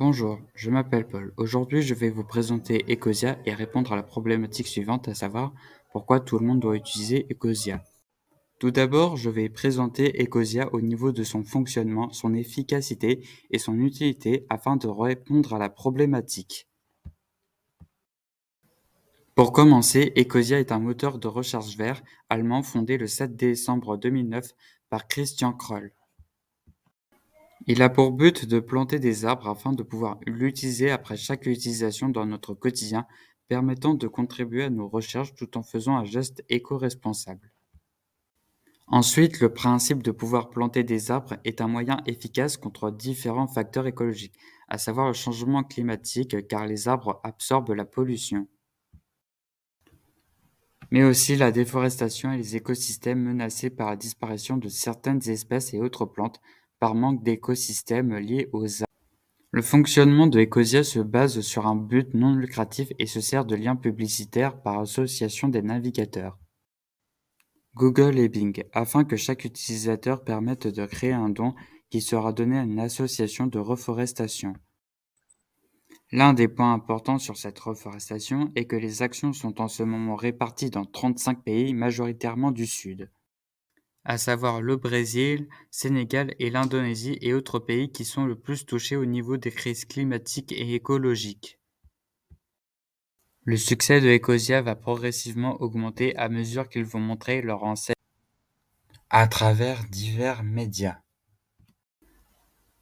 Bonjour, je m'appelle Paul. Aujourd'hui, je vais vous présenter Ecosia et répondre à la problématique suivante, à savoir pourquoi tout le monde doit utiliser Ecosia. Tout d'abord, je vais présenter Ecosia au niveau de son fonctionnement, son efficacité et son utilité afin de répondre à la problématique. Pour commencer, Ecosia est un moteur de recherche vert allemand fondé le 7 décembre 2009 par Christian Kroll. Il a pour but de planter des arbres afin de pouvoir l'utiliser après chaque utilisation dans notre quotidien, permettant de contribuer à nos recherches tout en faisant un geste éco-responsable. Ensuite, le principe de pouvoir planter des arbres est un moyen efficace contre différents facteurs écologiques, à savoir le changement climatique car les arbres absorbent la pollution, mais aussi la déforestation et les écosystèmes menacés par la disparition de certaines espèces et autres plantes par manque d'écosystèmes liés aux arbres. Le fonctionnement de Ecosia se base sur un but non lucratif et se sert de liens publicitaires par association des navigateurs, Google et Bing, afin que chaque utilisateur permette de créer un don qui sera donné à une association de reforestation. L'un des points importants sur cette reforestation est que les actions sont en ce moment réparties dans 35 pays majoritairement du Sud, à savoir le Brésil, Sénégal et l'Indonésie et autres pays qui sont le plus touchés au niveau des crises climatiques et écologiques. Le succès de Ecosia va progressivement augmenter à mesure qu'ils vont montrer leur enseigne à travers divers médias,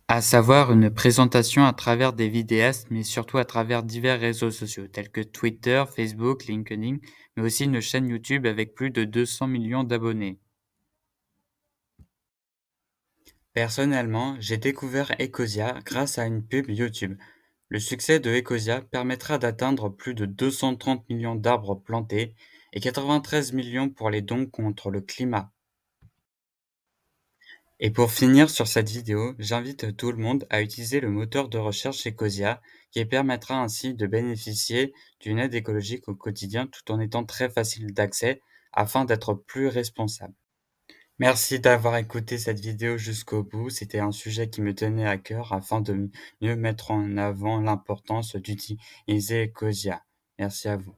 à savoir une présentation à travers des vidéastes, mais surtout à travers divers réseaux sociaux tels que Twitter, Facebook, LinkedIn, mais aussi une chaîne YouTube avec plus de 200 millions d'abonnés. Personnellement, j'ai découvert Ecosia grâce à une pub YouTube. Le succès de Ecosia permettra d'atteindre plus de 230 millions d'arbres plantés et 93 millions pour les dons contre le climat. Et pour finir sur cette vidéo, j'invite tout le monde à utiliser le moteur de recherche Ecosia qui permettra ainsi de bénéficier d'une aide écologique au quotidien tout en étant très facile d'accès afin d'être plus responsable. Merci d'avoir écouté cette vidéo jusqu'au bout. C'était un sujet qui me tenait à cœur afin de mieux mettre en avant l'importance d'utiliser Ecosia. Merci à vous.